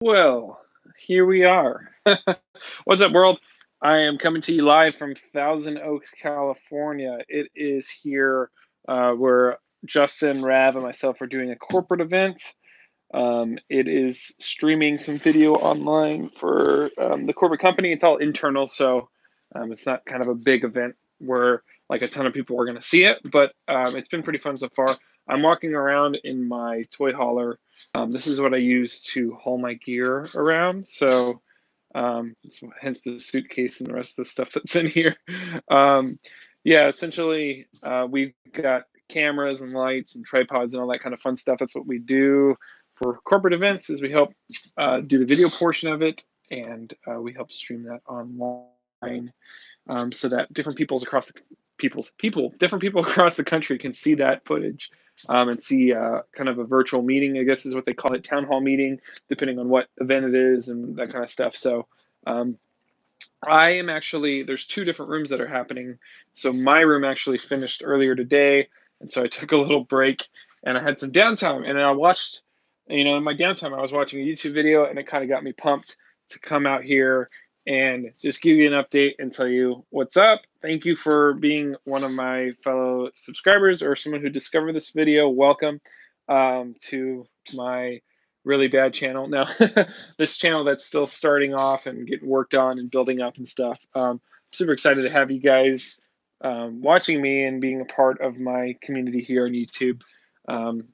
Well, here we are. What's up, world? I am coming to you live from Thousand Oaks, California. It is here where Justin, Rav, and myself are doing a corporate event. It is streaming some video online for the corporate company. It's all internal, so it's not kind of a big event where like a ton of people are going to see it, but it's been pretty fun so far. I'm walking around in my toy hauler. This is what I use to haul my gear around. So hence the suitcase and the rest of the stuff that's in here. Um, yeah, essentially, we've got cameras and lights and tripods and all that kind of fun stuff. That's what we do for corporate events. Is we help do the video portion of it, and we help stream that online so that different people across the country can see that footage and see kind of a virtual meeting, I guess is what they call it, town hall meeting, depending on what event it is and that kind of stuff. So um, I am actually, there's two different rooms that are happening. So my room actually finished earlier today. And so I took a little break and I had some downtime. And I watched, in my downtime, I was watching a YouTube video and it kind of got me pumped to come out here and just give you an update and tell you what's up. Thank you for being one of my fellow subscribers or someone who discovered this video. Welcome to my really bad channel. Now, this channel that's still starting off and getting worked on and building up and stuff. Super excited to have you guys watching me and being a part of my community here on YouTube.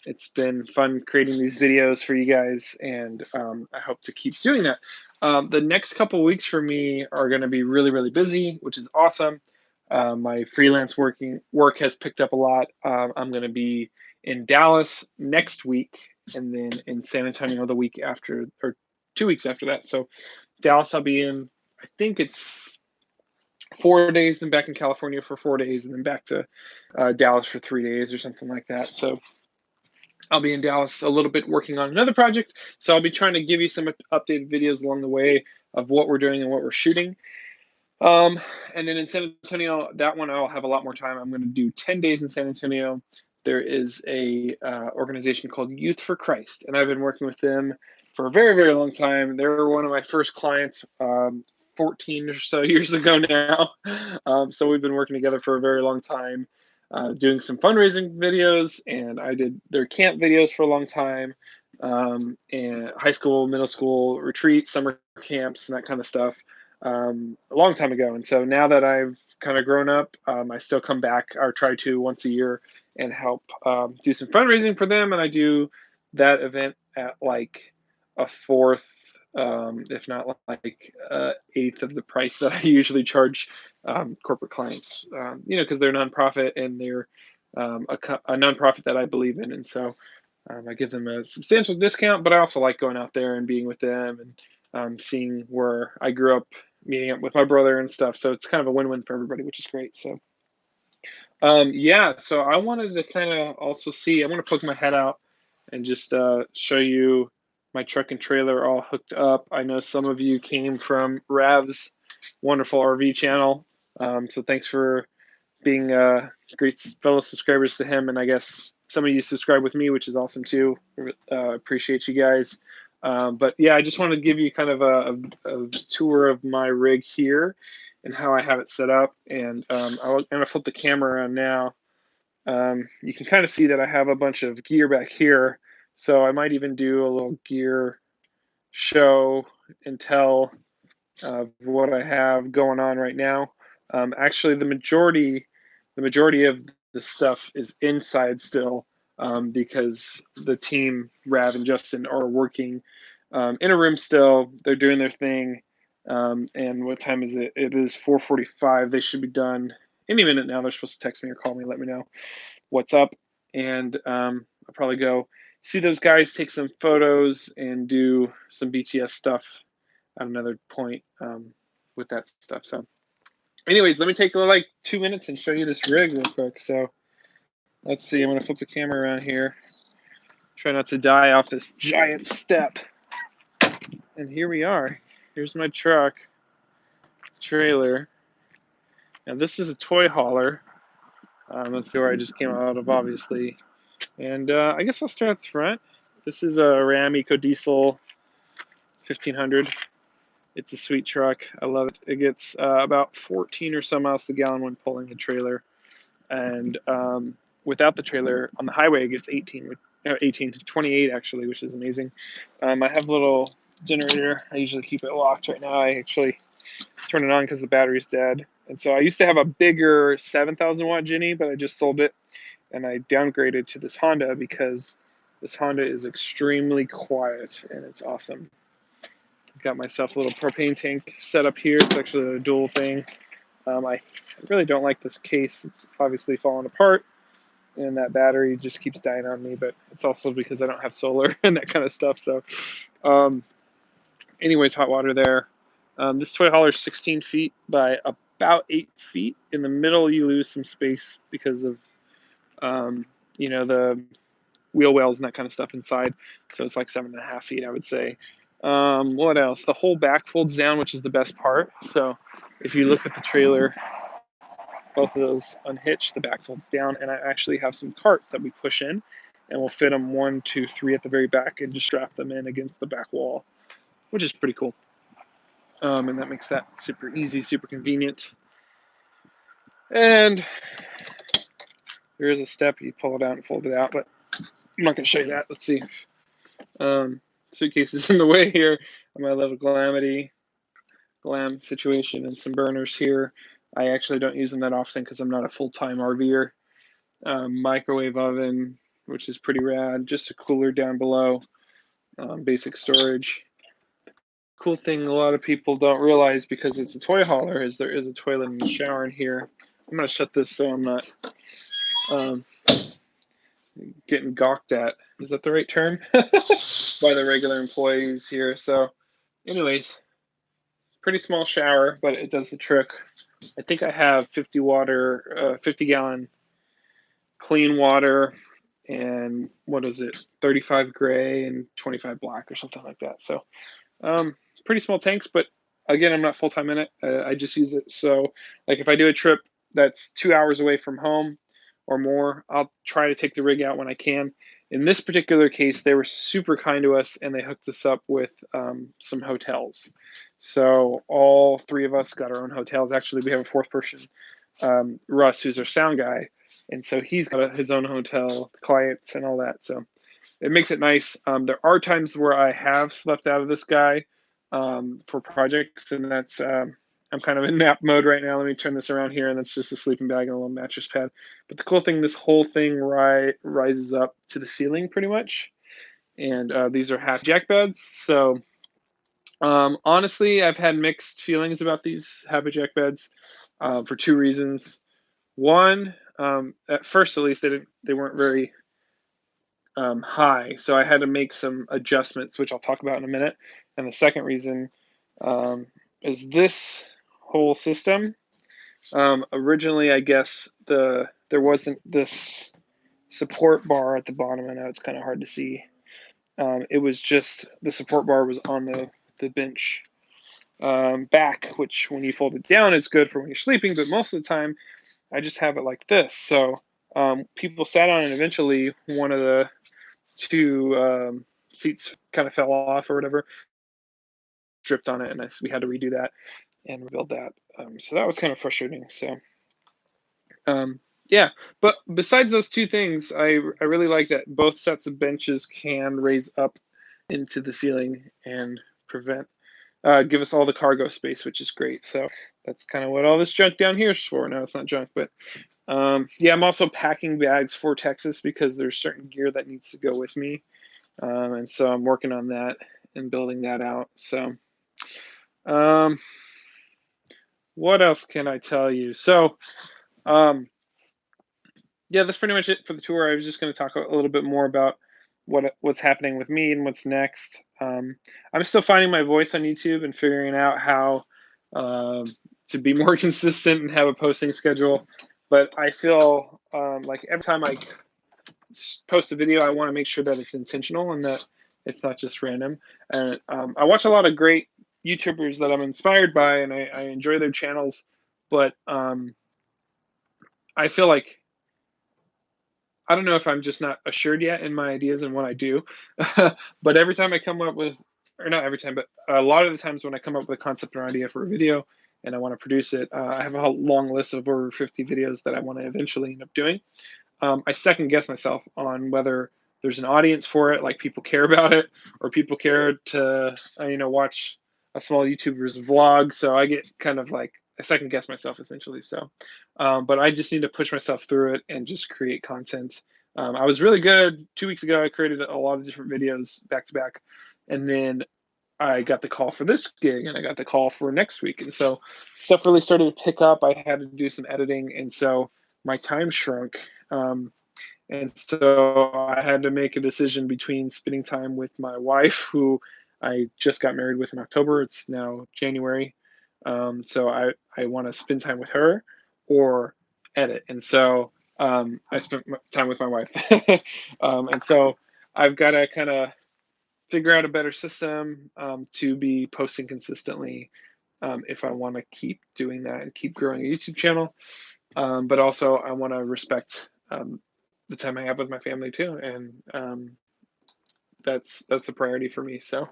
It's been fun creating these videos for you guys, and I hope to keep doing that. The next couple weeks for me are going to be really, really busy, which is awesome. My freelance work has picked up a lot. I'm going to be in Dallas next week, and then in San Antonio the week after, or 2 weeks after that. So Dallas, I'll be in, I think it's 4 days, then back in California for 4 days, and then back to Dallas for 3 days or something like that. So I'll be in Dallas a little bit working on another project. So I'll be trying to give you some updated videos along the way of what we're doing and what we're shooting. And then in San Antonio, that one I'll have a lot more time. I'm going to do 10 days in San Antonio. There is a organization called Youth for Christ, and I've been working with them for a very, very long time. They were one of my first clients 14 or so years ago now. So we've been working together for a very long time, doing some fundraising videos, and I did their camp videos for a long time, and high school, middle school retreats, summer camps, and that kind of stuff. A long time ago. And so now that I've kind of grown up, I still come back or try to once a year and help do some fundraising for them. And I do that event at like a fourth, if not like eighth of the price that I usually charge corporate clients, because they're nonprofit and they're a nonprofit that I believe in. And so I give them a substantial discount, but I also like going out there and being with them and seeing where I grew up, meeting up with my brother and stuff. So it's kind of a win-win for everybody, which is great. So yeah, so I wanted to kind of also see, I want to poke my head out and just show you my truck and trailer all hooked up. I know some of you came from Rav's wonderful RV channel. So thanks for being great fellow subscribers to him. And I guess some of you subscribe with me, which is awesome too. Appreciate you guys. But yeah, I just wanted to give you kind of a tour of my rig here and how I have it set up. And I'm going to flip the camera around now. You can kind of see that I have a bunch of gear back here. So I might even do a little gear show and tell of what I have going on right now. Actually, the majority of the stuff is inside still because the team, Rav and Justin, are working in a room still. They're doing their thing. And what time is it? It is 4:45. They should be done any minute now. They're supposed to text me or call me, let me know what's up. And I'll probably go see those guys, take some photos, and do some BTS stuff at another point with that stuff. So anyways, let me take like 2 minutes and show you this rig real quick. So let's see, I'm going to flip the camera around here. Try not to die off this giant step. And here we are. Here's my truck, trailer. Now this is a toy hauler. That's the where I just came out of, obviously. And I guess I'll start at the front. This is a Ram EcoDiesel 1500. It's a sweet truck. I love it. It gets about 14 or so miles to the gallon when pulling the trailer. And without the trailer on the highway, it gets 18 to 28 actually, which is amazing. I have a little generator. I usually keep it locked. Right now I actually turn it on because the battery's dead. And so I used to have a bigger 7,000 watt Ginny, but I just sold it and I downgraded to this Honda because this Honda is extremely quiet and it's awesome. Got myself a little propane tank set up here. It's actually a dual thing. I really don't like this case. It's obviously falling apart and that battery just keeps dying on me, but it's also because I don't have solar and that kind of stuff. So anyways, hot water there. This toy hauler is 16 feet by about 8 feet. In the middle, you lose some space because of, the wheel wells and that kind of stuff inside. So it's like 7.5 feet, I would say. What else? The whole back folds down, which is the best part. So if you look at the trailer, both of those unhitch, the back folds down, and I actually have some carts that we push in, and we'll fit them 1, 2, 3 at the very back and just strap them in against the back wall, which is pretty cool. And that makes that super easy, super convenient. And there is a step, you pull it out and fold it out, but I'm not going to show you that. Let's see. Suitcase is in the way here. I'm my little glam situation and some burners here. I actually don't use them that often because I'm not a full-time RVer. Microwave oven, which is pretty rad. Just a cooler down below. Basic storage. Cool thing a lot of people don't realize because it's a toy hauler is there is a toilet and a shower in here. I'm going to shut this so I'm not getting gawked at. Is that the right term? By the regular employees here. So anyways, pretty small shower, but it does the trick. I think I have 50 gallon clean water and 35 gray and 25 black or something like that. So pretty small tanks, but again, I'm not full-time in it. I just use it. So like if I do a trip that's 2 hours away from home or more, I'll try to take the rig out when I can. In this particular case, they were super kind to us and they hooked us up with some hotels. So all 3 of us got our own hotels. Actually, we have a 4th person, Russ, who's our sound guy. And so he's got his own hotel, clients and all that. So it makes it nice. There are times where I have slept out of this guy for projects, and that's I'm kind of in nap mode right now. Let me turn this around here, and that's just a sleeping bag and a little mattress pad. But the cool thing, this whole thing rises up to the ceiling pretty much, and these are half jack beds. So honestly, I've had mixed feelings about these half jack beds for 2 reasons. One, at first at least, they weren't very high, so I had to make some adjustments, which I'll talk about in a minute. And the second reason is this whole system. Originally, I guess there wasn't this support bar at the bottom. I know it's kind of hard to see. It was just the support bar was on the bench back, which when you fold it down is good for when you're sleeping, but most of the time I just have it like this. So people sat on it, and eventually one of the 2 seats kind of fell off or whatever, dripped on it, and we had to redo that and rebuild that. So that was kind of frustrating. So yeah, but besides those 2 things, I really like that both sets of benches can raise up into the ceiling and give us all the cargo space, which is great. So that's kind of what all this junk down here is for. No, it's not junk, but yeah, I'm also packing bags for Texas because there's certain gear that needs to go with me. And so I'm working on that and building that out. So what else can I tell you? So yeah, that's pretty much it for the tour. I was just going to talk a little bit more about what's happening with me and what's next. I'm still finding my voice on YouTube and figuring out how to be more consistent and have a posting schedule. But I feel like every time I post a video, I want to make sure that it's intentional and that it's not just random. And I watch a lot of great YouTubers that I'm inspired by, and I enjoy their channels. But I feel like I don't know if I'm just not assured yet in my ideas and what I do. But every time I come up with or not every time, but a lot of the times when I come up with a concept or idea for a video and I want to produce it, I have a long list of over 50 videos that I want to eventually end up doing. I second guess myself on whether there's an audience for it, like people care about it, or people care to watch a small YouTuber's vlog. So I get kind of like I second guess myself essentially. So, but I just need to push myself through it and just create content. I was really good 2 weeks ago. I created a lot of different videos back to back, and then I got the call for this gig and I got the call for next week. And so stuff really started to pick up. I had to do some editing. And so my time shrunk. And so I had to make a decision between spending time with my wife, who I just got married with in October. It's now January. So I want to spend time with her or edit. And so I spent time with my wife. And so I've got to kind of figure out a better system to be posting consistently if I want to keep doing that and keep growing a YouTube channel. But also, I want to respect the time I have with my family too, and that's a priority for me. So,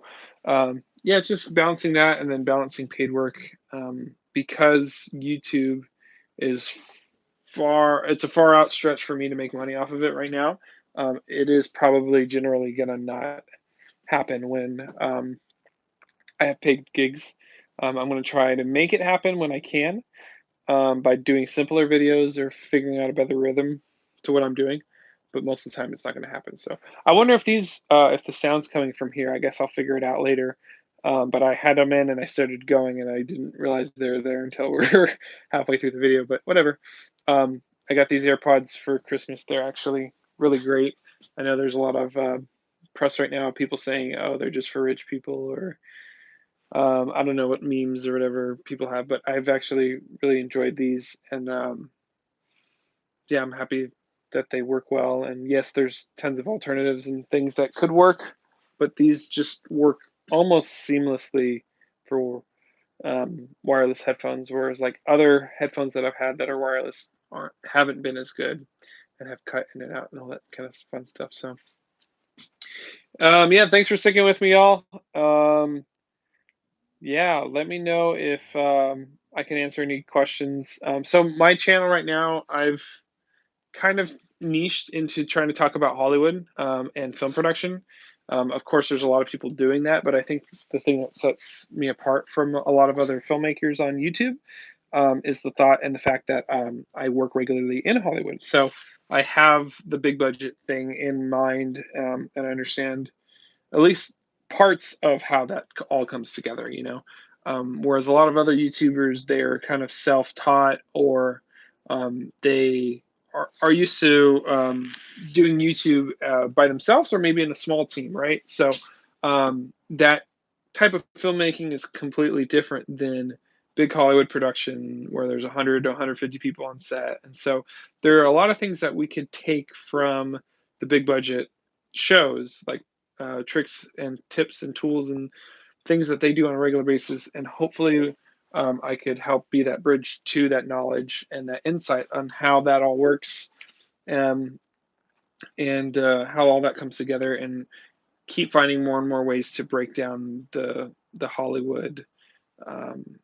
yeah, it's just balancing that and then balancing paid work because YouTube is it's a far out stretch for me to make money off of it right now. It is probably generally gonna not happen when I have paid gigs. I'm going to try to make it happen when I can by doing simpler videos or figuring out a better rhythm to what I'm doing. But most of the time, it's not going to happen. So I wonder if if the sound's coming from here. I guess I'll figure it out later. But I had them in and I started going, and I didn't realize they're there until we're halfway through the video. But whatever. I got these AirPods for Christmas. They're actually really great. I know there's a lot of press right now, people saying, "Oh, they're just for rich people," or I don't know what memes or whatever people have, but I've actually really enjoyed these, and yeah, I'm happy that they work well. And yes, there's tons of alternatives and things that could work, but these just work almost seamlessly for wireless headphones, whereas like other headphones that I've had that are wireless haven't been as good and have cut in and out and all that kind of fun stuff. So yeah, thanks for sticking with me, y'all. Yeah, let me know if I can answer any questions. So my channel right now, I've kind of niched into trying to talk about Hollywood and film production. Of course, there's a lot of people doing that, but I think the thing that sets me apart from a lot of other filmmakers on YouTube is the thought and the fact that I work regularly in Hollywood. So I have the big budget thing in mind, and I understand at least parts of how that all comes together, whereas a lot of other YouTubers, they're kind of self-taught, or they are used to doing YouTube by themselves or maybe in a small team, right? So that type of filmmaking is completely different than big Hollywood production where there's 100 to 150 people on set. And so there are a lot of things that we could take from the big budget shows, like tricks and tips and tools and things that they do on a regular basis, and hopefully I could help be that bridge to that knowledge and that insight on how that all works, um, and how all that comes together, and keep finding more and more ways to break down the Hollywood, um,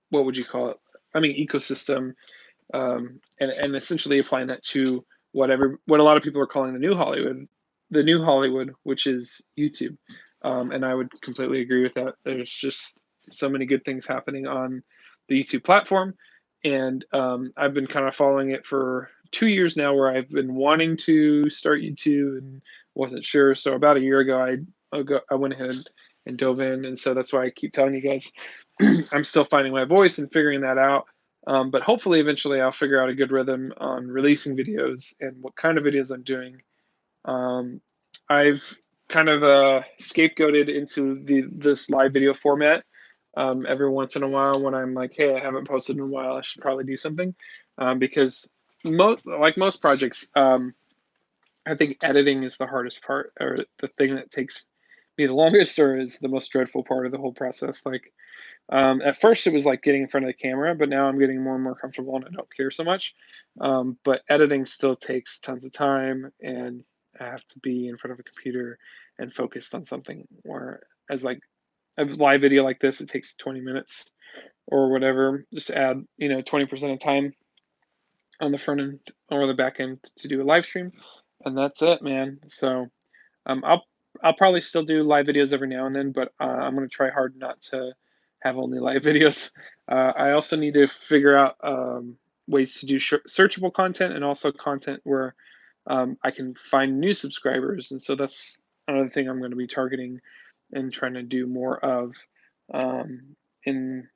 what would you call it? I mean, ecosystem, and essentially applying that to what a lot of people are calling the new Hollywood, which is YouTube. And I would completely agree with that. There's just so many good things happening on the YouTube platform, and I've been kind of following it for 2 years now, where I've been wanting to start YouTube and wasn't sure. So about a year ago, I went ahead and dove in, and so that's why I keep telling you guys I'm still finding my voice and figuring that out. But hopefully, eventually, I'll figure out a good rhythm on releasing videos and what kind of videos I'm doing. I've kind of scapegoated into this live video format every once in a while when I'm like, hey, I haven't posted in a while. I should probably do something because most projects, I think editing is the hardest part, or the thing that takes me the longest, or is the most dreadful part of the whole process. Like at first, it was like getting in front of the camera, but now I'm getting more and more comfortable and I don't care so much. But editing still takes tons of time, and I have to be in front of a computer and focused on something. Where as like a live video like this. It takes 20 minutes or whatever. Just add 20% of time on the front end or the back end to do a live stream, and that's it, man. So um, I'll I'll probably still do live videos every now and then, but I'm gonna try hard not to have only live videos. I also need to figure out ways to do searchable content and also content where I can find new subscribers, and so that's another thing I'm going to be targeting and trying to do more of. In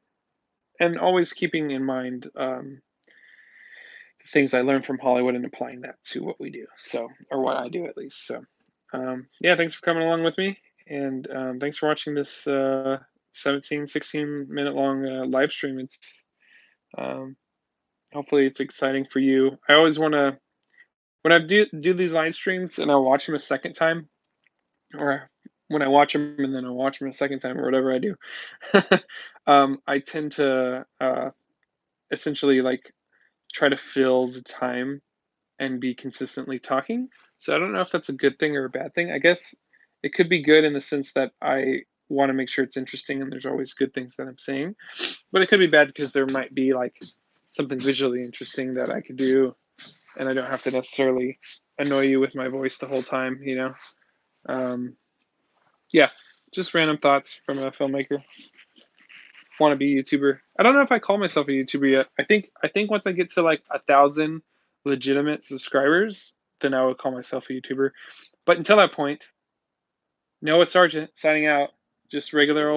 and always keeping in mind the things I learned from Hollywood and applying that to what we do. So, or what I do at least. So, yeah, thanks for coming along with me. And thanks for watching this 17, 16-minute long live stream. It's hopefully it's exciting for you. I always want to, when I do these live streams and I watch them a second time, or when I watch them and then I watch them a second time or whatever I do, I tend to essentially like try to fill the time and be consistently talking. So I don't know if that's a good thing or a bad thing. I guess it could be good in the sense that I want to make sure it's interesting and there's always good things that I'm saying. But it could be bad because there might be like something visually interesting that I could do and I don't have to necessarily annoy you with my voice the whole time. Yeah, just random thoughts from a filmmaker. Want to be a YouTuber. I don't know if I call myself a YouTuber yet. I think once I get to like 1,000 legitimate subscribers, then I would call myself a YouTuber. But until that point, Noah Sargent signing out. Just regular old